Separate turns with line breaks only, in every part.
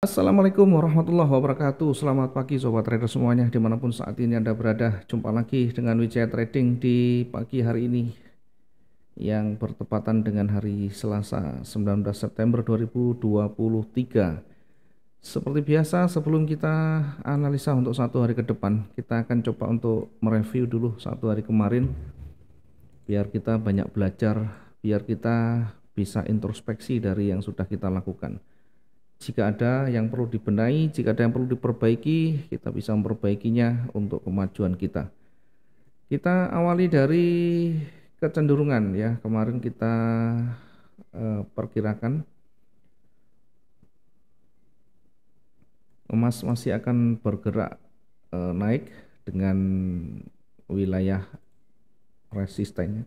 Assalamualaikum warahmatullahi wabarakatuh. Selamat pagi sobat trader semuanya dimanapun saat ini Anda berada. Jumpa lagi dengan Wijaya Trading di pagi hari ini yang bertepatan dengan hari Selasa 19 September 2023. Seperti biasa sebelum kita analisa untuk satu hari ke depan, kita akan coba untuk mereview dulu satu hari kemarin biar kita banyak belajar, biar kita bisa introspeksi dari yang sudah kita lakukan. Jika ada yang perlu dibenahi, jika ada yang perlu diperbaiki, kita bisa memperbaikinya untuk kemajuan kita. Kita awali dari kecenderungan ya. Kemarin kita perkirakan emas masih akan bergerak naik dengan wilayah resistennya.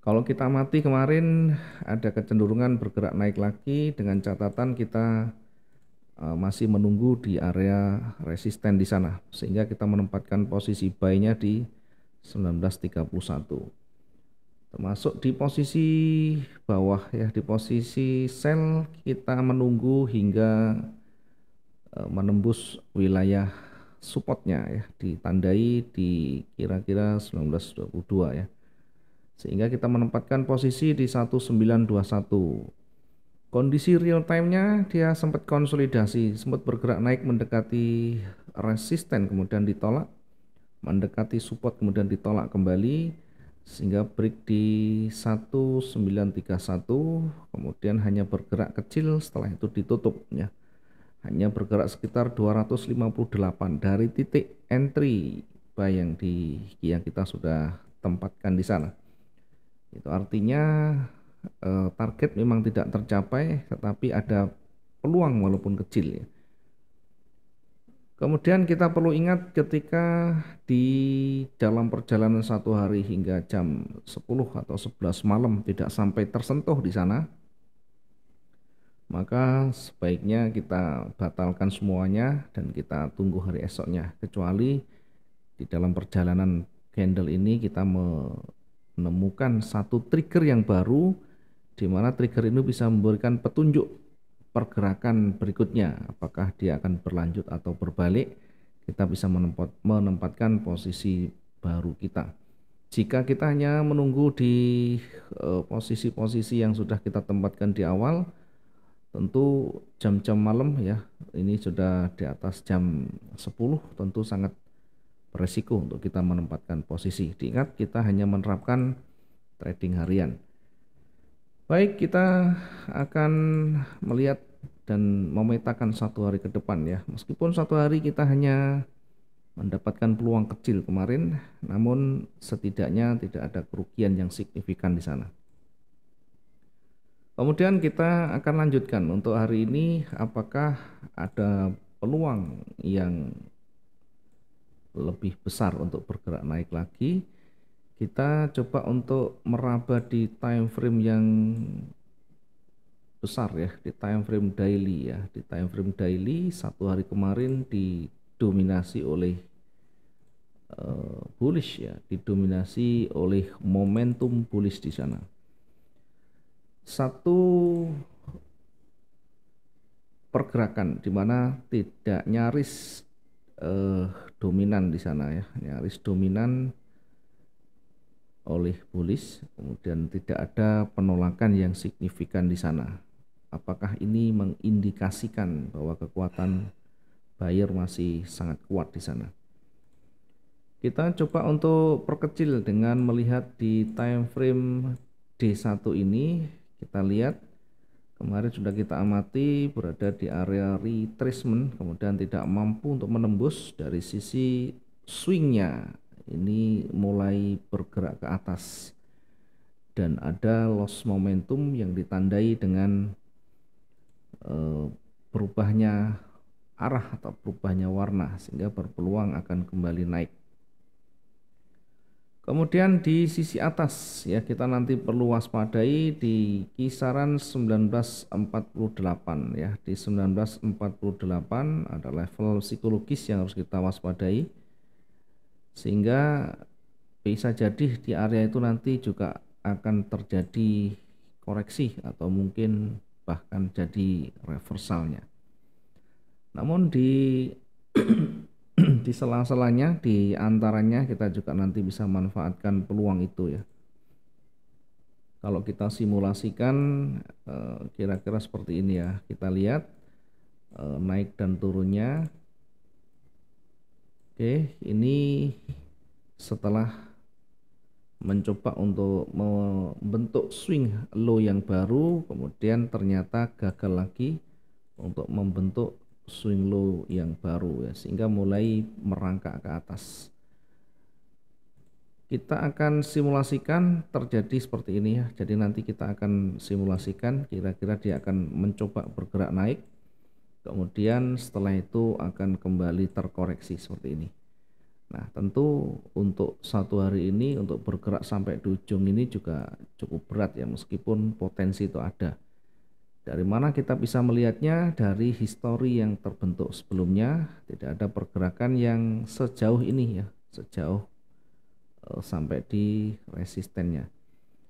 Kalau kita amati kemarin ada kecenderungan bergerak naik lagi dengan catatan kita masih menunggu di area resisten di sana, sehingga kita menempatkan posisi buy-nya di 1931, termasuk di posisi bawah ya, di posisi sell kita menunggu hingga menembus wilayah supportnya ya, ditandai di kira-kira 1922 ya, sehingga kita menempatkan posisi di 1921. Kondisi real time-nya dia sempat konsolidasi, sempat bergerak naik mendekati resisten kemudian ditolak, mendekati support kemudian ditolak kembali sehingga break di 1931, kemudian hanya bergerak kecil setelah itu ditutup ya. Hanya bergerak sekitar 258 dari titik entry buy yang kita sudah tempatkan di sana. Itu artinya target memang tidak tercapai, tetapi ada peluang walaupun kecil ya. Kemudian kita perlu ingat ketika di dalam perjalanan satu hari hingga jam 10 atau 11 malam tidak sampai tersentuh di sana, maka sebaiknya kita batalkan semuanya dan kita tunggu hari esoknya, kecuali di dalam perjalanan candle ini kita menemukan satu trigger yang baru, di mana trigger ini bisa memberikan petunjuk pergerakan berikutnya, apakah dia akan berlanjut atau berbalik. Kita bisa menempatkan posisi baru kita. Jika kita hanya menunggu di posisi-posisi yang sudah kita tempatkan di awal, tentu jam-jam malam ya, ini sudah di atas jam 10, tentu sangat beresiko untuk kita menempatkan posisi. Diingat kita hanya menerapkan trading harian. Baik, kita akan melihat dan memetakan satu hari ke depan ya. Meskipun satu hari kita hanya mendapatkan peluang kecil kemarin, namun setidaknya tidak ada kerugian yang signifikan di sana. Kemudian kita akan lanjutkan untuk hari ini, apakah ada peluang yang lebih besar untuk bergerak naik lagi. Kita coba untuk meraba di time frame yang besar ya, di time frame daily ya. Di time frame daily satu hari kemarin didominasi oleh bullish ya, didominasi oleh momentum bullish di sana. Satu pergerakan di mana tidak nyaris dominan di sana ya, nyaris dominan oleh bullish, kemudian tidak ada penolakan yang signifikan di sana. Apakah ini mengindikasikan bahwa kekuatan buyer masih sangat kuat di sana? Kita coba untuk perkecil dengan melihat di time frame D1 ini. Kita lihat kemarin sudah kita amati berada di area retracement, kemudian tidak mampu untuk menembus. Dari sisi swingnya ini mulai bergerak ke atas dan ada loss momentum yang ditandai dengan berubahnya arah atau berubahnya warna, sehingga berpeluang akan kembali naik. Kemudian di sisi atas ya, kita nanti perlu waspadai di kisaran 1948 ya. Di 1948 ada level psikologis yang harus kita waspadai, sehingga bisa jadi di area itu nanti juga akan terjadi koreksi atau mungkin bahkan jadi reversalnya. Namun di di sela-selanya, di antaranya kita juga nanti bisa manfaatkan peluang itu ya. Kalau kita simulasikan kira-kira seperti ini ya, kita lihat naik dan turunnya. Oke, ini setelah mencoba untuk membentuk swing low yang baru, kemudian ternyata gagal lagi untuk membentuk swing low yang baru ya, sehingga mulai merangkak ke atas. Kita akan simulasikan terjadi seperti ini ya. Jadi nanti kita akan simulasikan kira-kira dia akan mencoba bergerak naik, kemudian setelah itu akan kembali terkoreksi seperti ini. Nah, tentu untuk satu hari ini untuk bergerak sampai di ujung ini juga cukup berat ya, meskipun potensi itu ada. Dari mana kita bisa melihatnya? Dari histori yang terbentuk sebelumnya, tidak ada pergerakan yang sejauh ini ya, sejauh sampai di resistennya.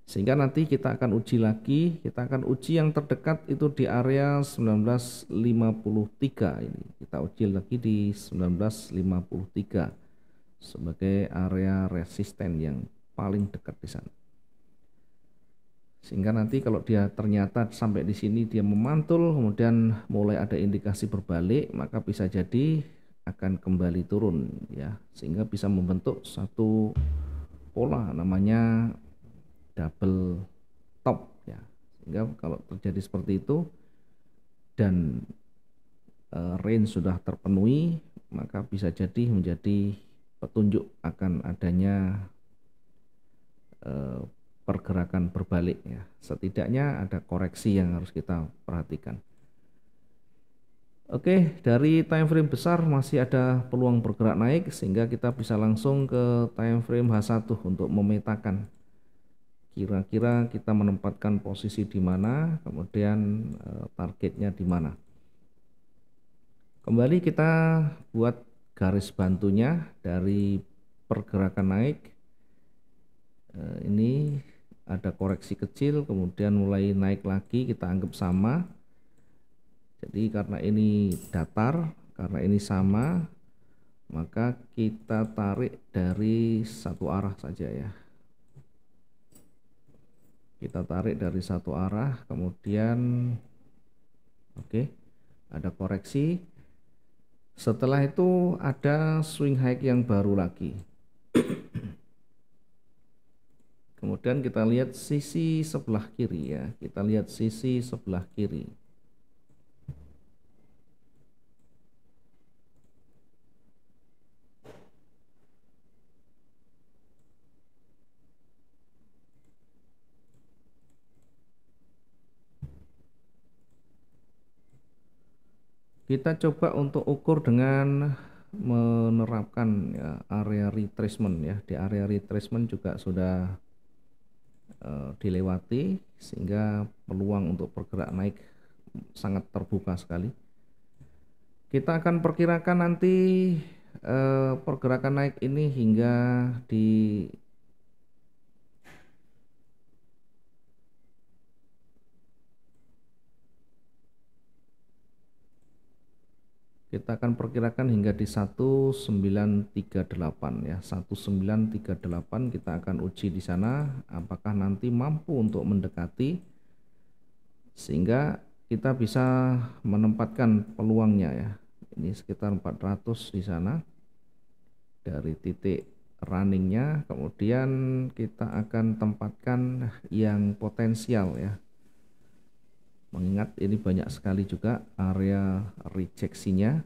Sehingga nanti kita akan uji lagi, kita akan uji yang terdekat itu di area 1953 ini. Kita uji lagi di 1953 sebagai area resisten yang paling dekat di sana. Sehingga nanti kalau dia ternyata sampai di sini dia memantul, kemudian mulai ada indikasi berbalik, maka bisa jadi akan kembali turun ya, sehingga bisa membentuk satu pola namanya double top ya. Sehingga kalau terjadi seperti itu dan range sudah terpenuhi, maka bisa jadi menjadi petunjuk akan adanya pergerakan berbalik ya. Setidaknya ada koreksi yang harus kita perhatikan. Oke, dari time frame besar masih ada peluang bergerak naik, sehingga kita bisa langsung ke time frame H1 untuk memetakan kira-kira kita menempatkan posisi di mana, kemudian targetnya di mana. Kembali kita buat garis bantunya dari pergerakan naik. Ini ada koreksi kecil, kemudian mulai naik lagi, kita anggap sama. Jadi karena ini datar, karena ini sama, maka kita tarik dari satu arah saja ya. Kita tarik dari satu arah, kemudian oke, ada koreksi. Setelah itu ada swing high yang baru lagi. Kemudian kita lihat sisi sebelah kiri ya, kita lihat sisi sebelah kiri. Kita coba untuk ukur dengan menerapkan ya, area retracement ya. Di area retracement juga sudah dilewati, sehingga peluang untuk bergerak naik sangat terbuka sekali. Kita akan perkirakan nanti pergerakan naik ini hingga di kita akan perkirakan hingga di 1938 ya. 1938 kita akan uji di sana apakah nanti mampu untuk mendekati, sehingga kita bisa menempatkan peluangnya ya. Ini sekitar 400 di sana dari titik runningnya, kemudian kita akan tempatkan yang potensial ya. Mengingat ini banyak sekali juga area rejeksinya.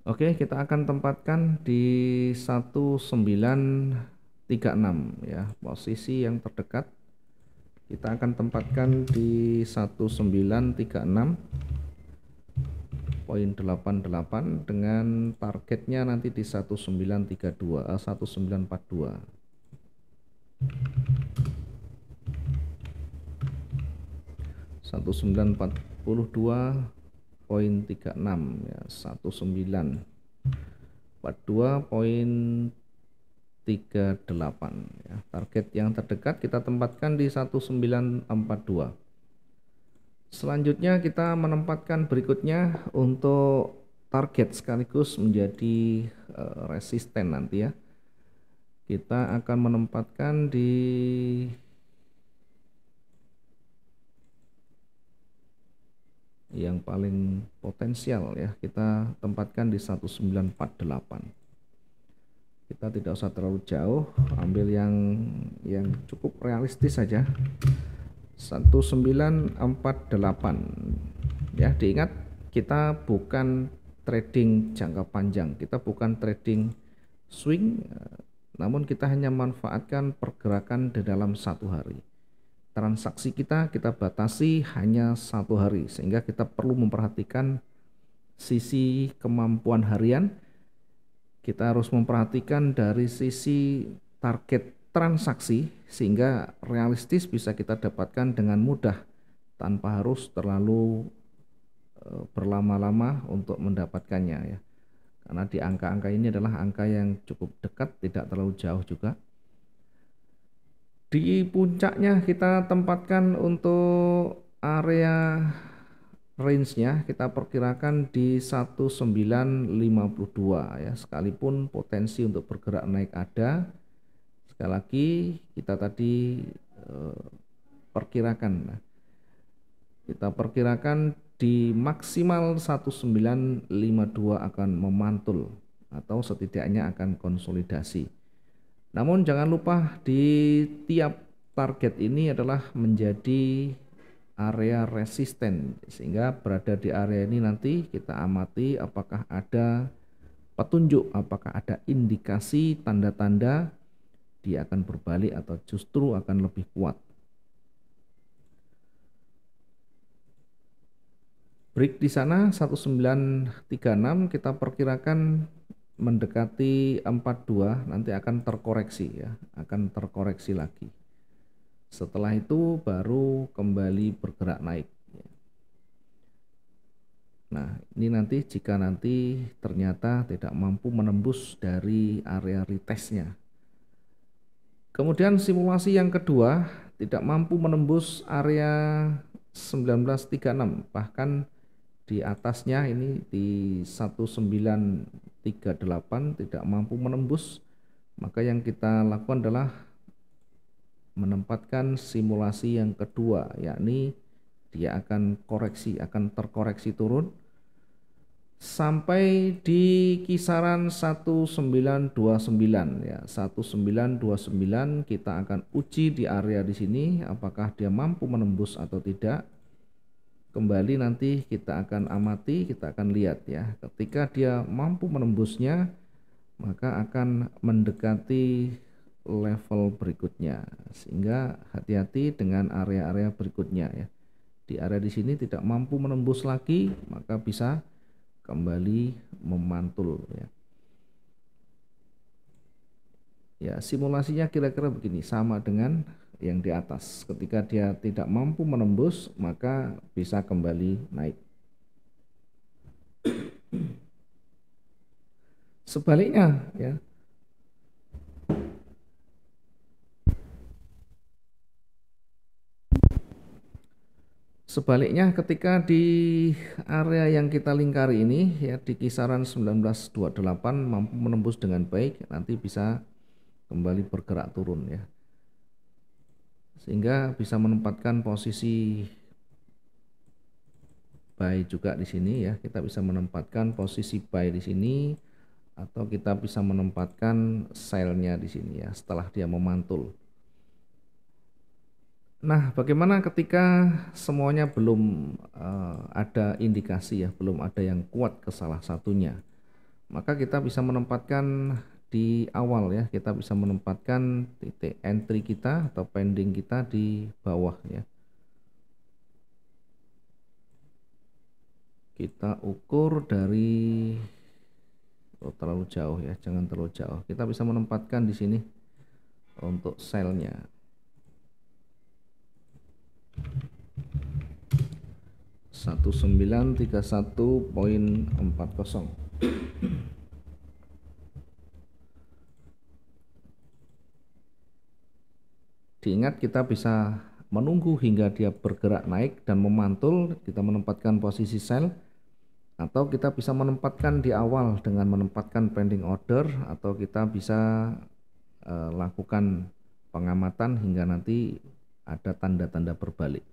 Oke, kita akan tempatkan di 1936 ya, posisi yang terdekat. Kita akan tempatkan di 1936.88 dengan targetnya nanti di 1942. 1942,36 ya, 1942,38 ya. Target yang terdekat kita tempatkan di 1942. Selanjutnya kita menempatkan berikutnya untuk target sekaligus menjadi resisten nanti ya. Kita akan menempatkan di yang paling potensial ya, kita tempatkan di 1948. Kita tidak usah terlalu jauh, ambil yang cukup realistis saja. 1948 ya, diingat kita bukan trading jangka panjang, kita bukan trading swing, namun kita hanya manfaatkan pergerakan di dalam satu hari. Transaksi kita batasi hanya satu hari, sehingga kita perlu memperhatikan sisi kemampuan harian. Kita harus memperhatikan dari sisi target transaksi sehingga realistis bisa kita dapatkan dengan mudah tanpa harus terlalu berlama-lama untuk mendapatkannya ya. Karena di angka-angka ini adalah angka yang cukup dekat, tidak terlalu jauh juga. Di puncaknya kita tempatkan untuk area range-nya kita perkirakan di 1952 ya, sekalipun potensi untuk bergerak naik ada. Sekali lagi kita tadi kita perkirakan di maksimal 1952 akan memantul atau setidaknya akan konsolidasi. Namun jangan lupa di tiap target ini adalah menjadi area resisten, sehingga berada di area ini nanti kita amati apakah ada petunjuk, apakah ada indikasi tanda-tanda dia akan berbalik atau justru akan lebih kuat. Break di sana 1936 kita perkirakan mendekati 42, nanti akan terkoreksi ya, akan terkoreksi lagi. Setelah itu baru kembali bergerak naik. Nah, ini nanti jika nanti ternyata tidak mampu menembus dari area retestnya. Kemudian simulasi yang kedua tidak mampu menembus area 1936, bahkan di atasnya ini di 1938 tidak mampu menembus. Maka yang kita lakukan adalah menempatkan simulasi yang kedua, yakni dia akan terkoreksi turun sampai di kisaran 1929 ya. 1929 kita akan uji di area di sini apakah dia mampu menembus atau tidak. Kembali nanti kita akan amati, kita akan lihat ya. Ketika dia mampu menembusnya, maka akan mendekati level berikutnya, sehingga hati-hati dengan area-area berikutnya ya. Di area di sini tidak mampu menembus lagi, maka bisa kembali memantul ya. Ya, simulasinya kira-kira begini, sama dengan yang di atas. Ketika dia tidak mampu menembus, maka bisa kembali naik. Sebaliknya ya. Sebaliknya ketika di area yang kita lingkari ini ya, di kisaran 1928 mampu menembus dengan baik, nanti bisa kembali bergerak turun ya. Sehingga bisa menempatkan posisi buy juga di sini ya. Kita bisa menempatkan posisi buy di sini atau kita bisa menempatkan sell-nya di sini ya setelah dia memantul. Nah, bagaimana ketika semuanya belum ada indikasi ya, belum ada yang kuat ke salah satunya? Maka kita bisa menempatkan di awal ya, kita bisa menempatkan titik entry kita atau pending kita di bawah ya. Kita ukur dari terlalu jauh ya, jangan terlalu jauh. Kita bisa menempatkan di sini untuk sell-nya. 1931.40. Diingat kita bisa menunggu hingga dia bergerak naik dan memantul, kita menempatkan posisi sell, atau kita bisa menempatkan di awal dengan menempatkan pending order, atau kita bisa lakukan pengamatan hingga nanti ada tanda-tanda berbalik.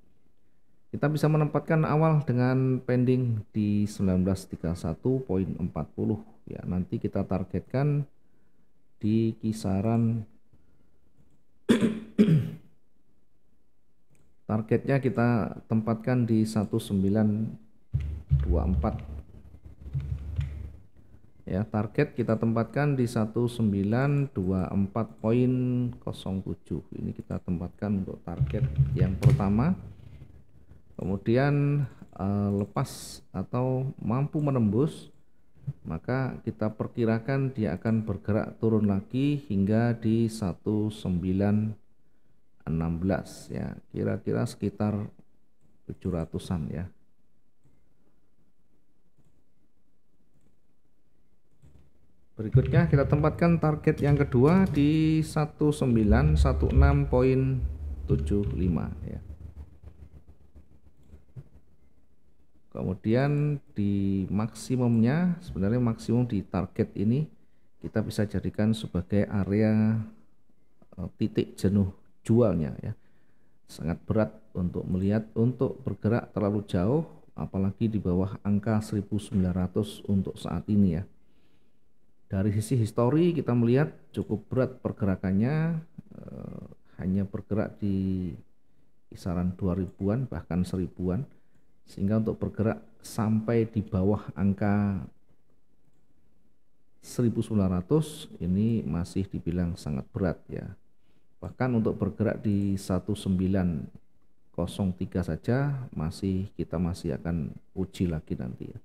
Kita bisa menempatkan awal dengan pending di 1931.40 ya. Nanti kita targetkan di kisaran targetnya kita tempatkan di 1924 ya. Target kita tempatkan di 1924.07. Ini kita tempatkan untuk target yang pertama. Kemudian lepas atau mampu menembus, maka kita perkirakan dia akan bergerak turun lagi hingga di 1916 ya, kira-kira sekitar 700-an ya. Berikutnya kita tempatkan target yang kedua di 1916.75 ya. Kemudian di maksimumnya, sebenarnya maksimum di target ini kita bisa jadikan sebagai area titik jenuh jualnya ya. Sangat berat untuk melihat untuk bergerak terlalu jauh, apalagi di bawah angka 1900 untuk saat ini ya. Dari sisi histori kita melihat cukup berat pergerakannya, hanya bergerak di kisaran 2000-an bahkan 1000-an. Sehingga untuk bergerak sampai di bawah angka 1900 ini masih dibilang sangat berat ya. Bahkan untuk bergerak di 1903 saja kita masih akan uji lagi nanti ya.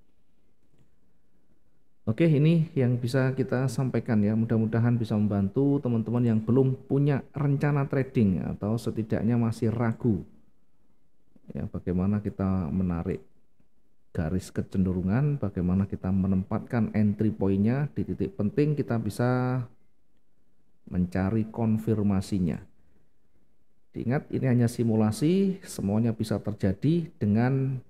Oke, ini yang bisa kita sampaikan ya. Mudah-mudahan bisa membantu teman-teman yang belum punya rencana trading atau setidaknya masih ragu ya, bagaimana kita menarik garis kecenderungan, bagaimana kita menempatkan entry point-nya di titik penting, kita bisa mencari konfirmasinya. Diingat ini hanya simulasi, semuanya bisa terjadi dengan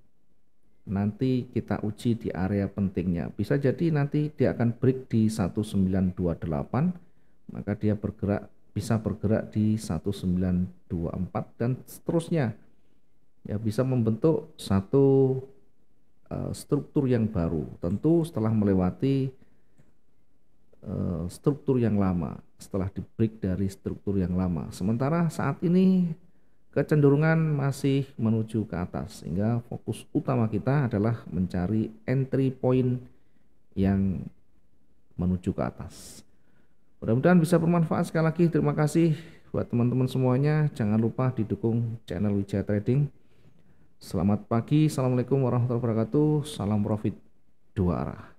nanti kita uji di area pentingnya. Bisa jadi nanti dia akan break di 1928, maka dia bisa bergerak di 1924 dan seterusnya. Ya, bisa membentuk satu struktur yang baru, tentu setelah melewati struktur yang lama, setelah di break dari struktur yang lama. Sementara saat ini kecenderungan masih menuju ke atas, sehingga fokus utama kita adalah mencari entry point yang menuju ke atas. Mudah-mudahan bisa bermanfaat. Sekali lagi terima kasih buat teman-teman semuanya. Jangan lupa didukung channel Wijaya Trading. Selamat pagi, assalamualaikum warahmatullahi wabarakatuh. Salam profit dua arah.